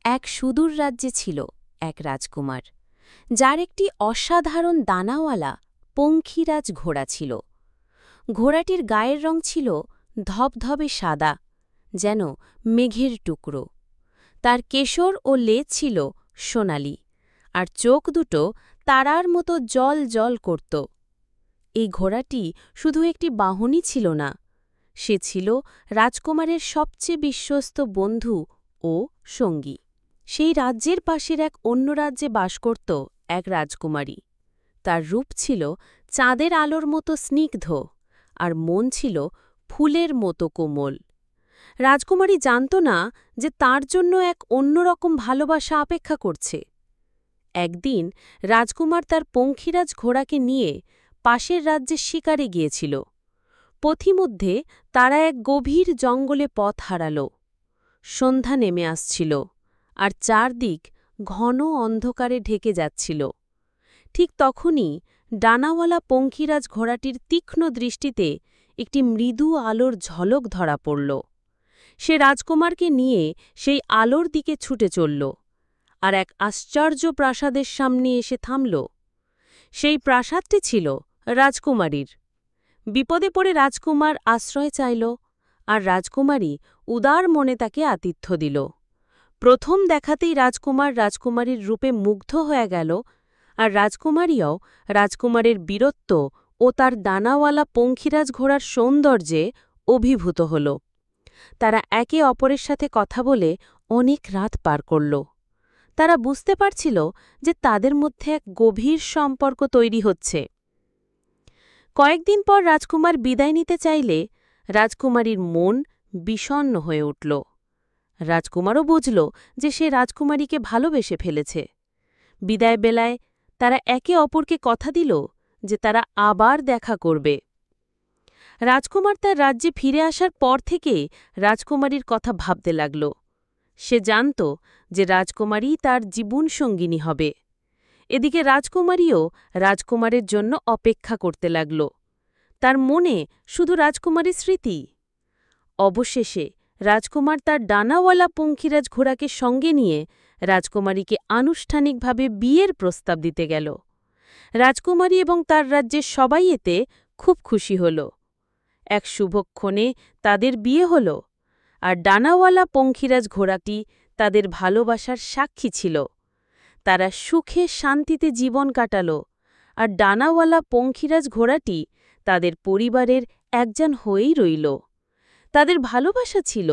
এক সুদূর রাজ্যে ছিল এক রাজকুমার, যার একটি অসাধারণ দানাওয়ালা পঙ্খিরাজ ঘোড়া ছিল। ঘোড়াটির গায়ের রং ছিল ধবধবে সাদা, যেন মেঘের টুকরো। তার কেশর ও লেজ ছিল সোনালি, আর চোখ দুটো তারার মতো জল জল করত। এই ঘোড়াটি শুধু একটি বাহনই ছিল না, সে ছিল রাজকুমারের সবচেয়ে বিশ্বস্ত বন্ধু ও সঙ্গী। সেই রাজ্যের পাশের এক অন্য রাজ্যে বাস করত এক রাজকুমারী। তার রূপ ছিল চাঁদের আলোর মতো স্নিগ্ধ, আর মন ছিল ফুলের মতো কোমল। রাজকুমারী জানত না যে তার জন্য এক অন্যরকম ভালোবাসা অপেক্ষা করছে। একদিন রাজকুমার তার পঙ্খিরাজ ঘোড়াকে নিয়ে পাশের রাজ্যে শিকারে গিয়েছিল। পথিমধ্যে তারা এক গভীর জঙ্গলে পথ হারাল। সন্ধ্যা নেমে আসছিল, আর চারদিক ঘন অন্ধকারে ঢেকে যাচ্ছিল। ঠিক তখনই ডানাওয়ালা পঙ্খিরাজ ঘোড়াটির তীক্ষ্ণ দৃষ্টিতে একটি মৃদু আলোর ঝলক ধরা পড়ল। সে রাজকুমারকে নিয়ে সেই আলোর দিকে ছুটে চলল, আর এক আশ্চর্য প্রাসাদের সামনে এসে থামল। সেই প্রাসাদটি ছিল রাজকুমারীর। বিপদে পড়ে রাজকুমার আশ্রয় চাইল, আর রাজকুমারী উদার মনে তাকে আতিথ্য দিল। প্রথম দেখাতেই রাজকুমার রাজকুমারীর রূপে মুগ্ধ হয়ে গেল, আর রাজকুমারীও রাজকুমারের বীরত্ব ও তার দানাওয়ালা পঙ্খিরাজ ঘোড়ার সৌন্দর্যে অভিভূত হল। তারা একে অপরের সাথে কথা বলে অনেক রাত পার করল। তারা বুঝতে পারছিল যে তাদের মধ্যে এক গভীর সম্পর্ক তৈরি হচ্ছে। কয়েকদিন পর রাজকুমার বিদায় নিতে চাইলে রাজকুমারীর মন বিষণ্ণ হয়ে উঠল। রাজকুমারও বুঝল যে সে রাজকুমারীকে ভালোবেসে ফেলেছে। বিদায় বেলায় তারা একে অপরকে কথা দিল যে তারা আবার দেখা করবে। রাজকুমার তার রাজ্যে ফিরে আসার পর থেকে রাজকুমারীর কথা ভাবতে লাগল। সে জানত যে রাজকুমারী তার জীবনসঙ্গিনী হবে। এদিকে রাজকুমারীও রাজকুমারের জন্য অপেক্ষা করতে লাগল। তার মনে শুধু রাজকুমারীর স্মৃতি। অবশেষে রাজকুমার তার ডানাওয়ালা পঙ্খিরাজ ঘোড়াকে সঙ্গে নিয়ে রাজকুমারীকে আনুষ্ঠানিকভাবে বিয়ের প্রস্তাব দিতে গেল। রাজকুমারী এবং তার রাজ্যের সবাই এতে খুব খুশি হল। এক শুভক্ষণে তাদের বিয়ে হল, আর ডানাওয়ালা পঙ্খিরাজ ঘোড়াটি তাদের ভালোবাসার সাক্ষী ছিল। তারা সুখে শান্তিতে জীবন কাটাল, আর ডানাওয়ালা পঙ্খিরাজ ঘোড়াটি তাদের পরিবারের একজন হয়েই রইল। তাদের ভালোবাসা ছিল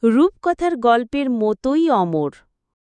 রূপকথার গল্পের মতোই অমর।